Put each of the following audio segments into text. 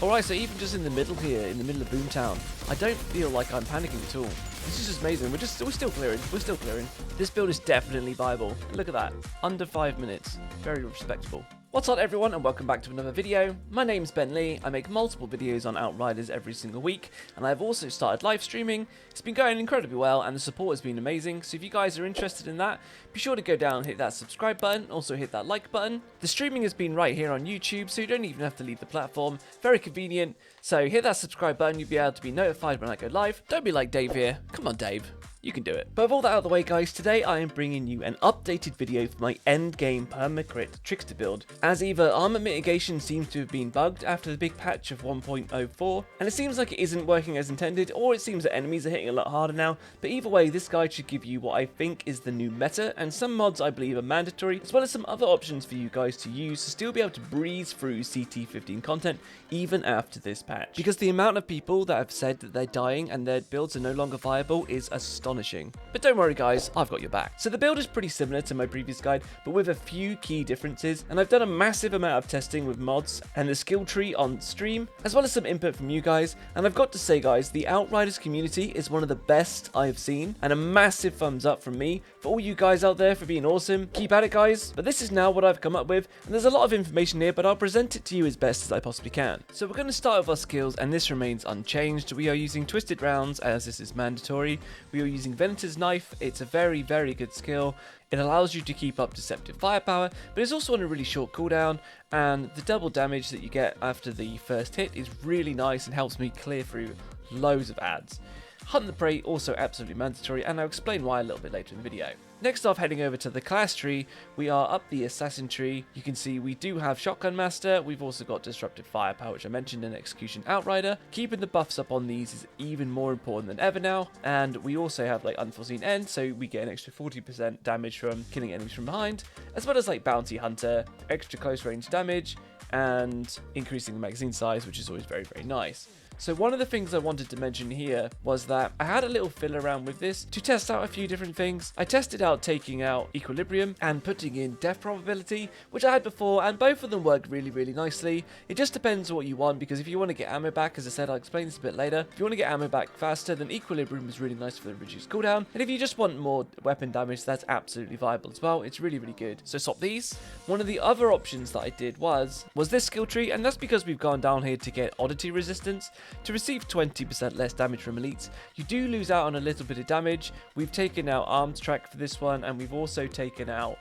Alright, so even just in the middle here, in the middle of Boomtown, I don't feel like I'm panicking at all. This is just amazing. We're still clearing. We're still clearing. This build is definitely viable. Look at that. Under 5 minutes. Very respectable. What's up everyone, and welcome back to another video. My name's Ben Lee. I make multiple videos on Outriders every single week, and I've also started live streaming. It's been going incredibly well, and the support has been amazing, so if you guys are interested in that, be sure to go down and hit that subscribe button, also hit that like button. The streaming has been right here on YouTube, so you don't even have to leave the platform. Very convenient, so hit that subscribe button, you'll be able to be notified when I go live. Don't be like Dave here. Come on, Dave. You can do it. But with all that out of the way, guys, today I am bringing you an updated video for my Endgame Perma Crit Trickster build, as either armor mitigation seems to have been bugged after the big patch of 1.04, and it seems like it isn't working as intended, or it seems that enemies are hitting a lot harder now. But either way, this guide should give you what I think is the new meta, and some mods I believe are mandatory, as well as some other options for you guys to use to still be able to breeze through CT15 content even after this patch. Because the amount of people that have said that they're dying and their builds are no longer viable is astonishing. But don't worry guys, I've got your back. So the build is pretty similar to my previous guide, but with a few key differences, and I've done a massive amount of testing with mods and the skill tree on stream, as well as some input from you guys, and I've got to say guys, the Outriders community is one of the best I've seen, and a massive thumbs up from me for all you guys out there for being awesome. Keep at it guys. But this is now what I've come up with, and there's a lot of information here, but I'll present it to you as best as I possibly can. So we're going to start with our skills, and this remains unchanged. We are using Twisted Rounds, as this is mandatory. We are using Venator's Knife. It's a very, very good skill. It allows you to keep up deceptive firepower, but it's also on a really short cooldown, and the double damage that you get after the first hit is really nice and helps me clear through loads of ads. Hunt the Prey, also absolutely mandatory, and I'll explain why a little bit later in the video. Next off, heading over to the class tree, we are up the Assassin tree. You can see we do have Shotgun Master. We've also got Disruptive Firepower, which I mentioned, in Execution Outrider. Keeping the buffs up on these is even more important than ever now. And we also have like Unforeseen End, so we get an extra 40% damage from killing enemies from behind, as well as like Bounty Hunter, extra close range damage, and increasing the magazine size, which is always very, very nice. So one of the things I wanted to mention here was that I had a little fiddle around with this to test out a few different things. I tested out taking out Equilibrium and putting in Death Probability, which I had before, and both of them work really, really nicely. It just depends what you want, because if you want to get ammo back, as I said, I'll explain this a bit later. If you want to get ammo back faster, then Equilibrium is really nice for the reduced cooldown. And if you just want more weapon damage, that's absolutely viable as well. It's really, really good. So swap these. One of the other options that I did was this skill tree, and that's because we've gone down here to get Oddity Resistance. To receive 20% less damage from elites, you do lose out on a little bit of damage. We've taken out Arms Track for this one, and we've also taken out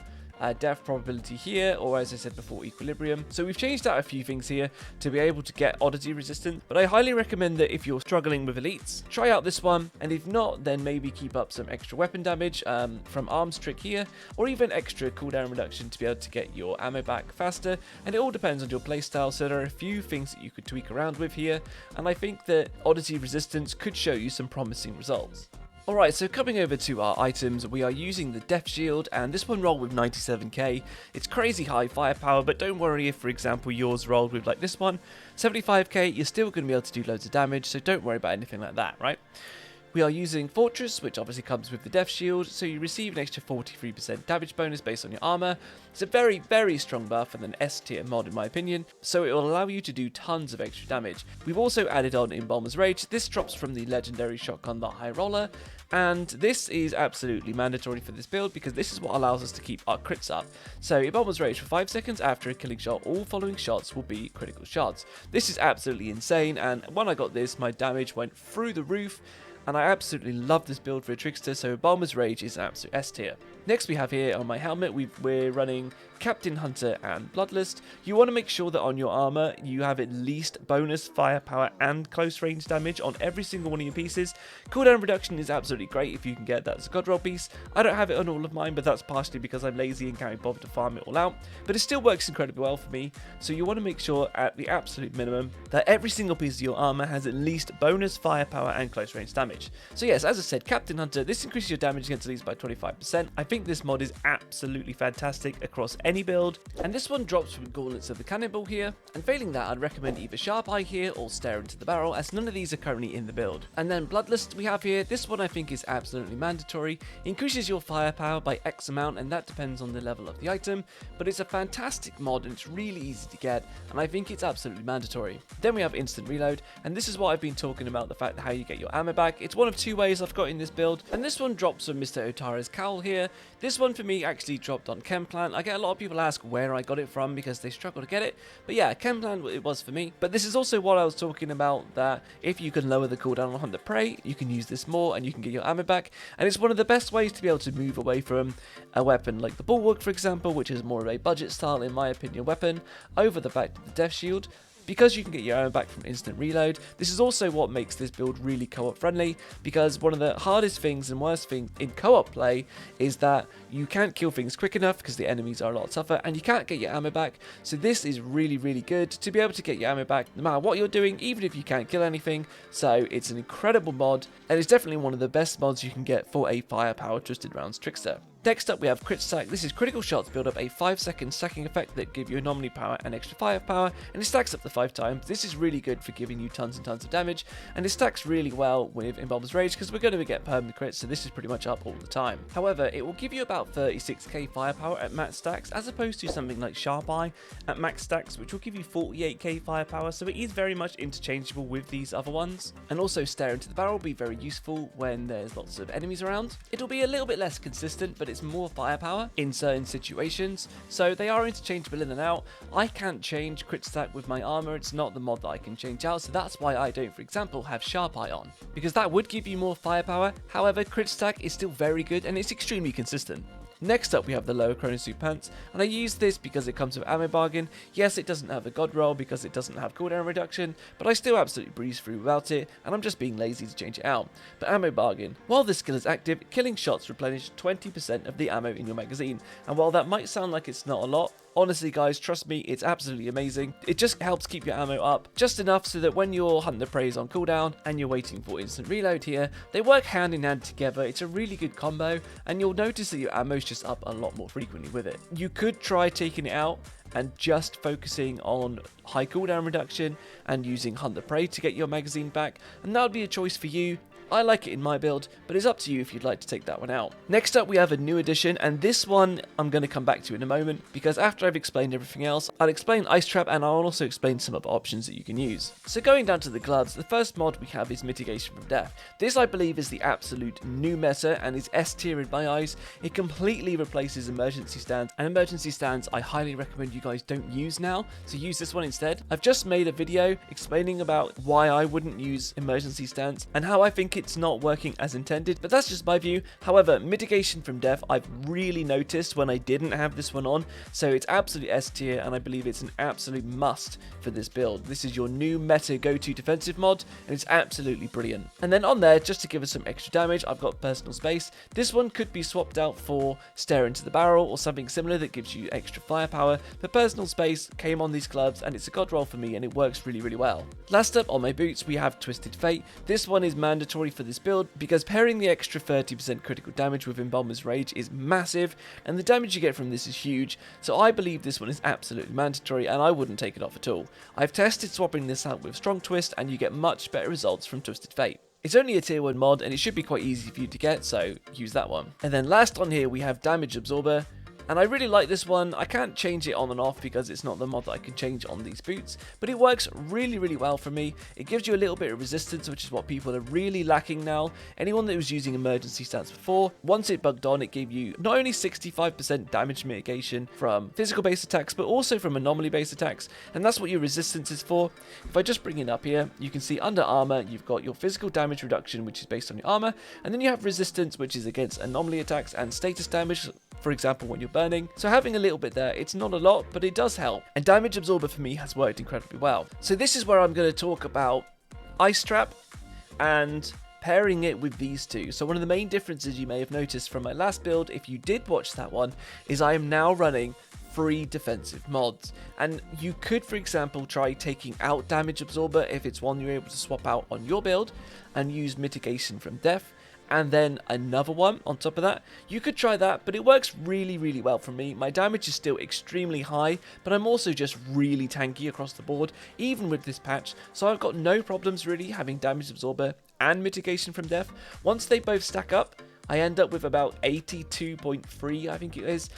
Death Probability here, or as I said before, Equilibrium. So we've changed out a few things here to be able to get Oddity Resistance, but I highly recommend that if you're struggling with elites, try out this one, and if not, then maybe keep up some extra weapon damage from Arms Trick here, or even extra cooldown reduction to be able to get your ammo back faster, and it all depends on your playstyle, so there are a few things that you could tweak around with here, and I think that Oddity Resistance could show you some promising results. Alright, so coming over to our items, we are using the Death Shield, and this one rolled with 97k. It's crazy high firepower, but don't worry if, for example, yours rolled with, like this one, 75k, you're still going to be able to do loads of damage, so don't worry about anything like that, right? We are using Fortress, which obviously comes with the Death Shield, so you receive an extra 43% damage bonus based on your armor. It's a very, very strong buff and an S tier mod in my opinion, so it will allow you to do tons of extra damage. We've also added on Embalmer's Rage. This drops from the legendary shotgun, the High Roller, and this is absolutely mandatory for this build because this is what allows us to keep our crits up. So Embalmer's Rage for 5 seconds after a killing shot, all following shots will be critical shots. This is absolutely insane, and when I got this, my damage went through the roof, and I absolutely love this build for a Trickster, so Embalmer's Rage is an absolute S tier. Next we have here on my helmet, we're running Captain Hunter and Bloodlust. You want to make sure that on your armor you have at least bonus firepower and close range damage on every single one of your pieces. Cooldown reduction is absolutely great if you can get that as a god roll piece. I don't have it on all of mine, but that's partially because I'm lazy and can't bother to farm it all out. But it still works incredibly well for me, so you want to make sure at the absolute minimum that every single piece of your armor has at least bonus firepower and close range damage. So yes, as I said, Captain Hunter, this increases your damage against elites by 25%. I think this mod is absolutely fantastic across any build, and this one drops from Gauntlets of the Cannonball here, and failing that I'd recommend either Sharp Eye here or Stare into the Barrel, as none of these are currently in the build. And then Bloodlust we have here, this one I think is absolutely mandatory, increases your firepower by X amount, and that depends on the level of the item, but it's a fantastic mod and it's really easy to get, and I think it's absolutely mandatory. Then we have Instant Reload, and this is what I've been talking about, the fact that how you get your ammo back. It's one of two ways I've got in this build, and this one drops from Mr. Otara's Cowl here. This one for me actually dropped on Chemplant. I get a lot of people ask where I got it from because they struggle to get it, but yeah, Chemplant it was for me. But this is also what I was talking about, that if you can lower the cooldown on Hunt the Prey, you can use this more and you can get your ammo back, and it's one of the best ways to be able to move away from a weapon like the Bulwark, for example, which is more of a budget style, in my opinion, weapon, over the fact of the Death Shield. Because you can get your ammo back from Instant Reload, this is also what makes this build really co-op friendly, because one of the hardest things and worst things in co-op play is that you can't kill things quick enough because the enemies are a lot tougher, and you can't get your ammo back. So this is really, really good to be able to get your ammo back no matter what you're doing, even if you can't kill anything. So it's an incredible mod, and it's definitely one of the best mods you can get for a Firepower Twisted Rounds Trickster. Next up we have Crit Stack. This is critical shots build up a 5-second stacking effect that give you anomaly power and extra firepower, and it stacks up to 5 times. This is really good for giving you tons and tons of damage, and it stacks really well with Embalmer's Rage because we're going to get perma crits, so this is pretty much up all the time. However, it will give you about 36k firepower at max stacks, as opposed to something like Sharp Eye at max stacks, which will give you 48k firepower, so it is very much interchangeable with these other ones. And also Stare into the Barrel will be very useful when there's lots of enemies around. It'll be a little bit less consistent, but it's more firepower in certain situations, so they are interchangeable in and out. I can't change Crit Stack with my armor, it's not the mod that I can change out, so that's why I don't, for example, have Sharp Eye on, because that would give you more firepower. However, Crit Stack is still very good and it's extremely consistent. Next up we have the lower Chronosuit Pants, and I use this because it comes with ammo bargain. Yes, it doesn't have a god roll because it doesn't have cooldown reduction, but I still absolutely breeze through without it, and I'm just being lazy to change it out. But ammo bargain, while this skill is active, killing shots replenish 20% of the ammo in your magazine, and while that might sound like it's not a lot, honestly guys, trust me, it's absolutely amazing. It just helps keep your ammo up just enough so that when your Hunt the Prey is on cooldown and you're waiting for Instant Reload here, they work hand in hand together. It's a really good combo, and you'll notice that your ammo's just up a lot more frequently with it. You could try taking it out and just focusing on high cooldown reduction and using Hunt the Prey to get your magazine back, and that would be a choice for you. I like it in my build, but it's up to you if you'd like to take that one out. Next up we have a new addition, and this one I'm going to come back to in a moment, because after I've explained everything else, I'll explain Ice Trap and I'll also explain some other options that you can use. So going down to the gloves, the first mod we have is Mitigation from Death. This I believe is the absolute new meta and is S tier in my eyes. It completely replaces emergency stands, and emergency stands I highly recommend you guys don't use now, so use this one instead. I've just made a video explaining about why I wouldn't use emergency stands and how I think it's not working as intended, but that's just my view. However, Mitigation from Death I've really noticed when I didn't have this one on, so it's absolutely S tier, and I believe it's an absolute must for this build. This is your new meta go-to defensive mod, and it's absolutely brilliant. And then on there, just to give us some extra damage, I've got Personal Space. This one could be swapped out for Stare into the Barrel or something similar that gives you extra firepower, but Personal Space came on these gloves and it's a god roll for me, and it works really, really well. Last up on my boots we have Twisted Fate. This one is mandatory for this build because pairing the extra 30% critical damage with Embalmer's Rage is massive, and the damage you get from this is huge, so I believe this one is absolutely mandatory and I wouldn't take it off at all. I've tested swapping this out with Strong Twist and you get much better results from Twisted Fate. It's only a tier 1 mod and it should be quite easy for you to get, so use that one. And then last on here we have Damage Absorber. And I really like this one. I can't change it on and off because it's not the mod that I can change on these boots, but it works really, really well for me. It gives you a little bit of resistance, which is what people are really lacking now. Anyone that was using emergency stance before, once it bugged on, it gave you not only 65% damage mitigation from physical based attacks, but also from anomaly based attacks, and that's what your resistance is for. If I just bring it up here, you can see under armor, you've got your physical damage reduction, which is based on your armor, and then you have resistance, which is against anomaly attacks and status damage, for example when you're burning. So having a little bit there, it's not a lot, but it does help, and Damage Absorber for me has worked incredibly well. So this is where I'm going to talk about Ice Trap and pairing it with these two. So one of the main differences you may have noticed from my last build, if you did watch that one, is I am now running 3 defensive mods, and you could, for example, try taking out Damage Absorber if it's one you're able to swap out on your build and use Mitigation from Death, and then another one on top of that. You could try that, but it works really, really well for me. My damage is still extremely high, but I'm also just really tanky across the board, even with this patch. So I've got no problems really having damage absorber and mitigation from death. Once they both stack up, I end up with about 82.3, I think it is,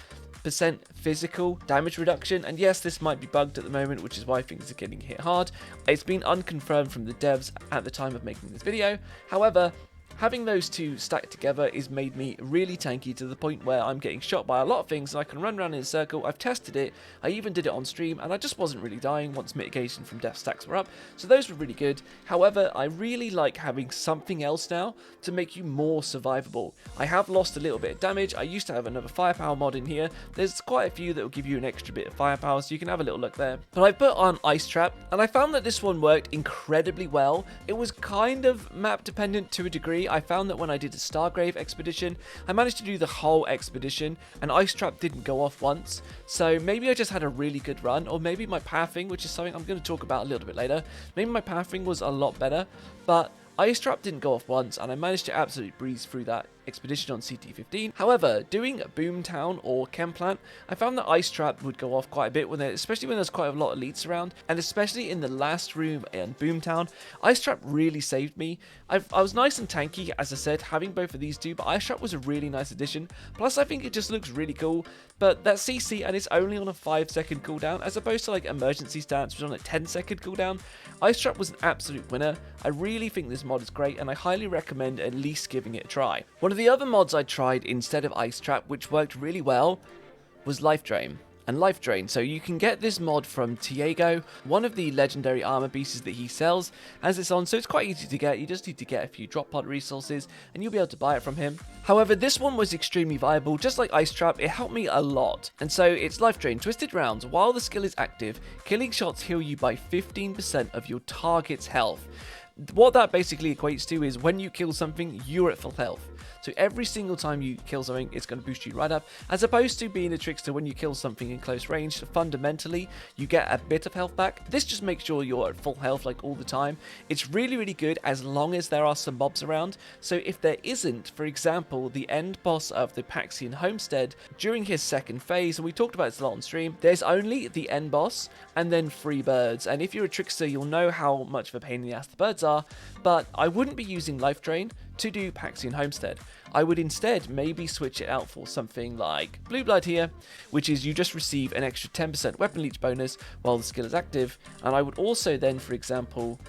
% physical damage reduction. And yes, this might be bugged at the moment, which is why things are getting hit hard. It's been unconfirmed from the devs at the time of making this video. However, having those two stacked together has made me really tanky to the point where I'm getting shot by a lot of things and I can run around in a circle. I've tested it, I even did it on stream, and I just wasn't really dying once mitigation from death stacks were up, so those were really good. However, I really like having something else now to make you more survivable. I have lost a little bit of damage. I used to have another firepower mod in here. There's quite a few that will give you an extra bit of firepower, so you can have a little look there. But I put on Ice Trap, and I found that this one worked incredibly well. It was kind of map dependent to a degree. I found that when I did a Stargrave expedition, I managed to do the whole expedition and Ice Trap didn't go off once. So maybe I just had a really good run, or maybe my pathing, which is something I'm going to talk about a little bit later, maybe my pathing was a lot better, but Ice Trap didn't go off once and I managed to absolutely breeze through that expedition on CT15. However, doing Boomtown or Chem Plant, I found that Ice Trap would go off quite a bit, especially when there's quite a lot of elites around, and especially in the last room in Boomtown, Ice Trap really saved me. I was nice and tanky, as I said, having both of these two, but Ice Trap was a really nice addition. Plus, I think it just looks really cool, but that CC, and it's only on a 5-second cooldown, as opposed to like Emergency Stance, which is on a 10-second cooldown. Ice Trap was an absolute winner. I really think this mod is great, and I highly recommend at least giving it a try. One of the other mods I tried instead of Ice Trap, which worked really well, was Life Drain. And Life Drain, so you can get this mod from Tiago, one of the legendary armor pieces that he sells, has this on, so it's quite easy to get. You just need to get a few drop pod resources and you'll be able to buy it from him. However, this one was extremely viable. Just like Ice Trap, it helped me a lot. And so it's Life Drain. Twisted rounds, while the skill is active, killing shots heal you by 15% of your target's health. What that basically equates to is when you kill something, you're at full health. So every single time you kill something, it's going to boost you right up. As opposed to being a trickster, when you kill something in close range, fundamentally, you get a bit of health back. This just makes sure you're at full health like all the time. It's really, really good as long as there are some mobs around. So if there isn't, for example, the end boss of the Paxian Homestead, during his second phase, and we talked about this a lot on stream, there's only the end boss and then 3 birds. And if you're a trickster, you'll know how much of a pain in the ass the birds are, but I wouldn't be using Life Drain to do Paxian Homestead. I would instead maybe switch it out for something like Blue Blood here, which is you just receive an extra 10% weapon leech bonus while the skill is active, and I would also then, for example,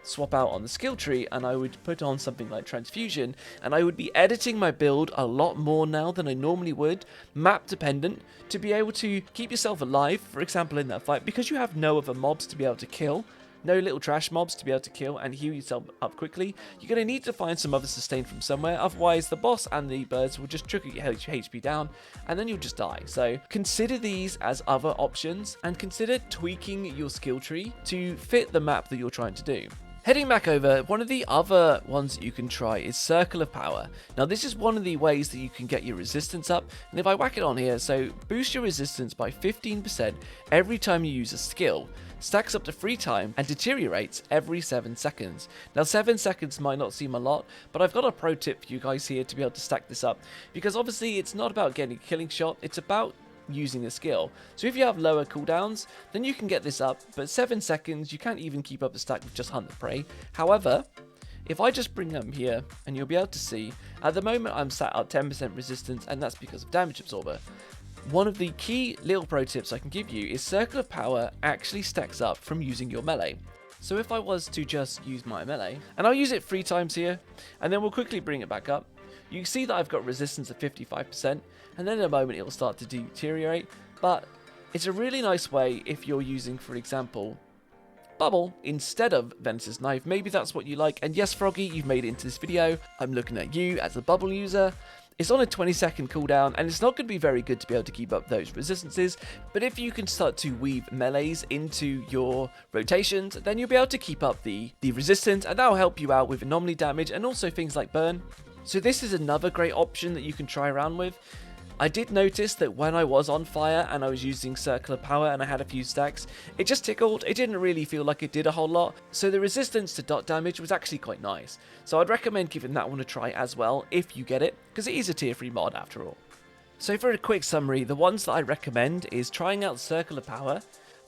swap out on the skill tree and I would put on something like Transfusion, and I would be editing my build a lot more now than I normally would, map dependent, to be able to keep yourself alive, for example in that fight, because you have no other mobs to be able to kill. No little trash mobs to be able to kill and heal yourself up quickly. You're going to need to find some other sustain from somewhere, otherwise the boss and the birds will just trickle your HP down and then you'll just die. So consider these as other options and consider tweaking your skill tree to fit the map that you're trying to do. Heading back over, one of the other ones that you can try is Circle of Power. Now this is one of the ways that you can get your resistance up, and if I whack it on here, so boost your resistance by 15% every time you use a skill, stacks up to 3 times, and deteriorates every 7 seconds. Now 7 seconds might not seem a lot, but I've got a pro tip for you guys here to be able to stack this up, because obviously it's not about getting a killing shot, it's about using a skill. So if you have lower cooldowns, then you can get this up, but 7 seconds, you can't even keep up the stack with just Hunt the Prey. However, if I just bring them here, and you'll be able to see, at the moment I'm sat at 10% resistance, and that's because of Damage Absorber. One of the key little pro tips I can give you is Circle of Power actually stacks up from using your melee. So if I was to just use my melee, and I'll use it 3 times here, and then we'll quickly bring it back up, you can see that I've got resistance of 55%, and then in a moment it will start to deteriorate, but it's a really nice way if you're using, for example, Bubble instead of Venice's Knife. Maybe that's what you like, and yes, Froggy, you've made it into this video. I'm looking at you as a Bubble user. It's on a 20-second cooldown, and it's not going to be very good to be able to keep up those resistances, but if you can start to weave melees into your rotations, then you'll be able to keep up the resistance, and that'll help you out with anomaly damage and also things like burn. So this is another great option that you can try around with. I did notice that when I was on fire and I was using circular power and I had a few stacks, it just tickled. It didn't really feel like it did a whole lot, so the resistance to dot damage was actually quite nice. So I'd recommend giving that one a try as well if you get it, because it is a tier 3 mod after all. So for a quick summary, the ones that I recommend is trying out circular power.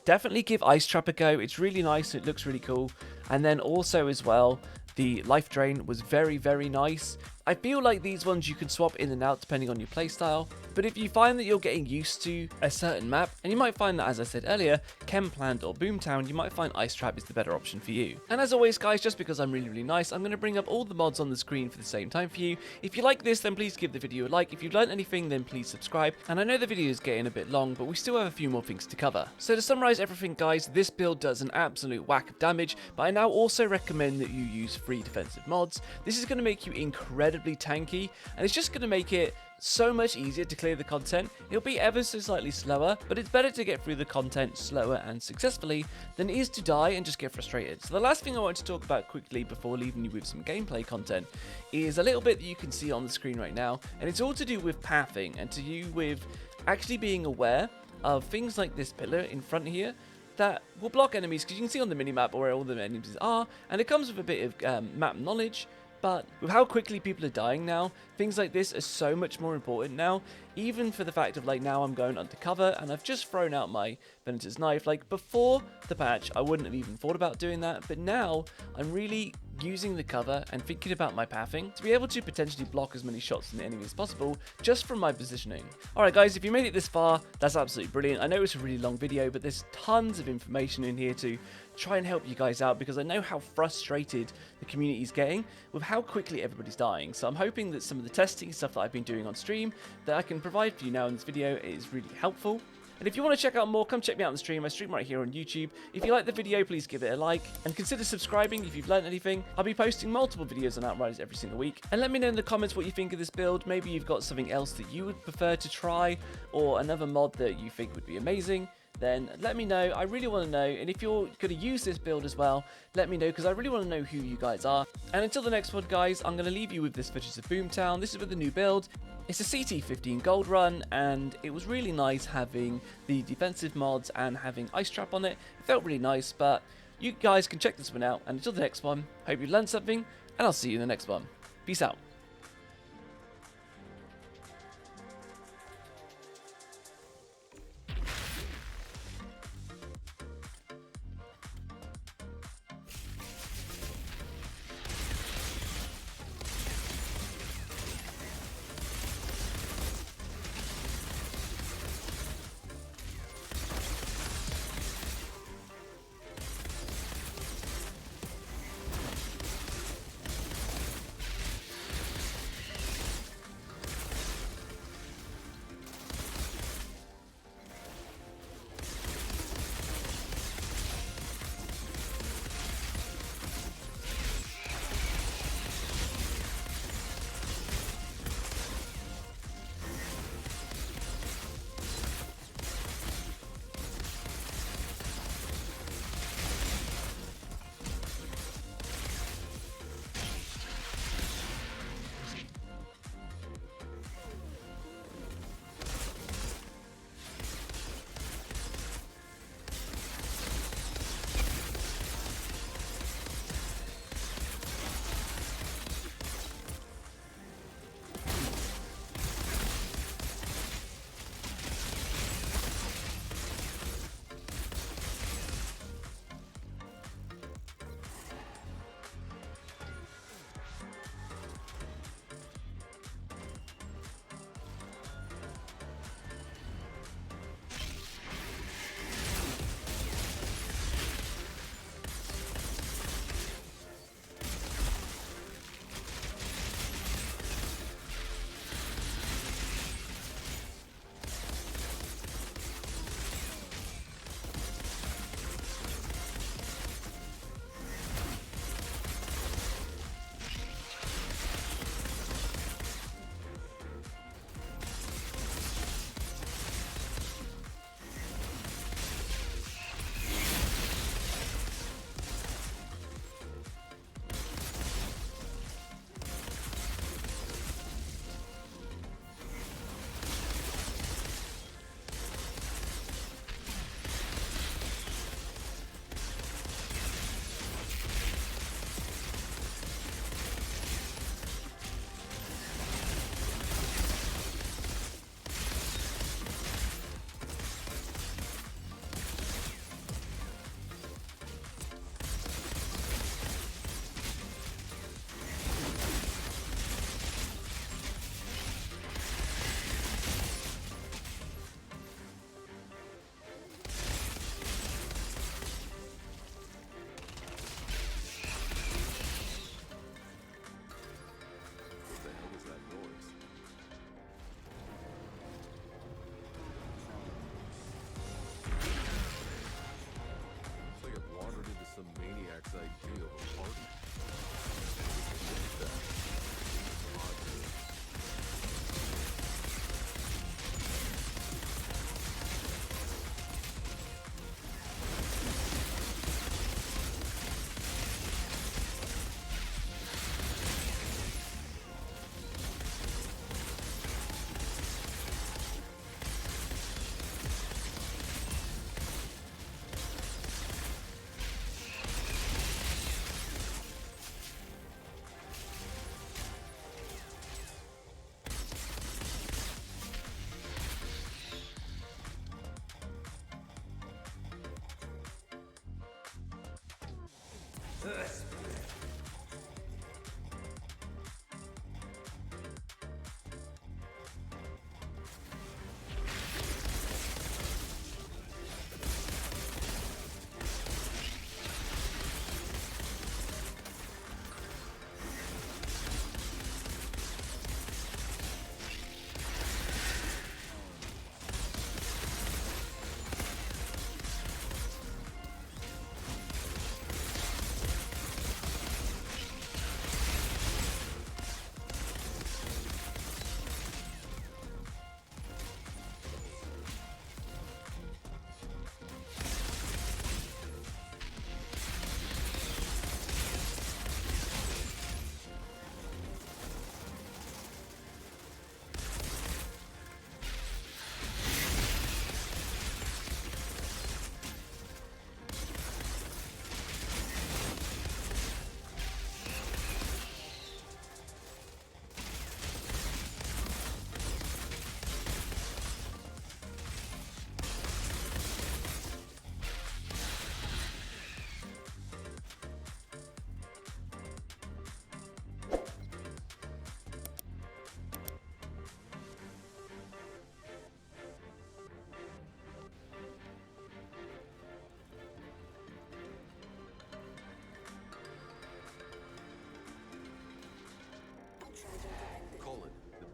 Definitely give Ice Trap a go, it's really nice, it looks really cool. And then also as well, the life drain was very, very nice. I feel like these ones you can swap in and out depending on your playstyle, but if you find that you're getting used to a certain map, and you might find that, as I said earlier, Chem Plant or Boomtown, you might find Ice Trap is the better option for you. And as always guys, just because I'm really, really nice, I'm going to bring up all the mods on the screen for the same time for you. If you like this, then please give the video a like. If you've learned anything, then please subscribe. And I know the video is getting a bit long, but we still have a few more things to cover. So to summarize everything guys, this build does an absolute whack of damage, but I now also recommend that you use free defensive mods. This is going to make you incredibly tanky, and it's just going to make it so much easier to clear the content. It'll be ever so slightly slower, but it's better to get through the content slower and successfully than it is to die and just get frustrated. So the last thing I want to talk about quickly before leaving you with some gameplay content is a little bit that you can see on the screen right now, and it's all to do with pathing and to do with actually being aware of things like this pillar in front here that will block enemies, because you can see on the minimap where all the enemies are, and it comes with a bit of map knowledge. But with how quickly people are dying now, things like this are so much more important now, even for the fact of like now I'm going undercover and I've just thrown out my Venator's knife. Like before the patch, I wouldn't have even thought about doing that, but now I'm really using the cover and thinking about my pathing to be able to potentially block as many shots from the enemy as possible just from my positioning. Alright guys, if you made it this far, that's absolutely brilliant. I know it's a really long video, but there's tons of information in here to try and help you guys out, because I know how frustrated the community is getting with how quickly everybody's dying. So I'm hoping that some of the testing stuff that I've been doing on stream that I can provide for you now in this video is really helpful. And if you want to check out more, come check me out on the stream. I stream right here on YouTube. If you like the video, please give it a like and consider subscribing if you've learned anything. I'll be posting multiple videos on Outriders every single week. And let me know in the comments what you think of this build. Maybe you've got something else that you would prefer to try, or another mod that you think would be amazing. Then let me know. I really want to know. And if you're going to use this build as well, let me know, because I really want to know who you guys are. And until the next one, guys, I'm going to leave you with this footage of Boomtown. This is with the new build. It's a CT15 gold run, and it was really nice having the defensive mods and having Ice Trap on it. It felt really nice, but you guys can check this one out. And until the next one, hope you learned something, and I'll see you in the next one. Peace out.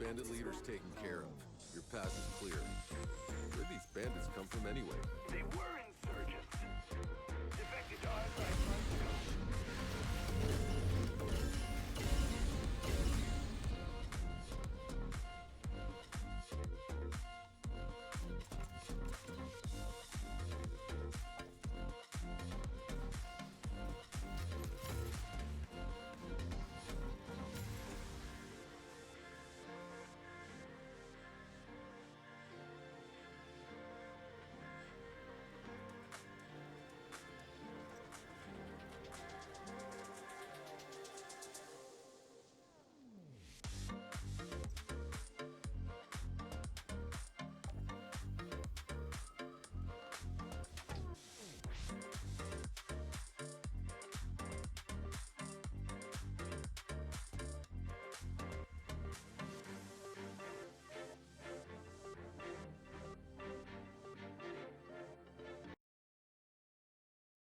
bandit leader's taken care of. Your path is clear. Where'd these bandits come from anyway? They were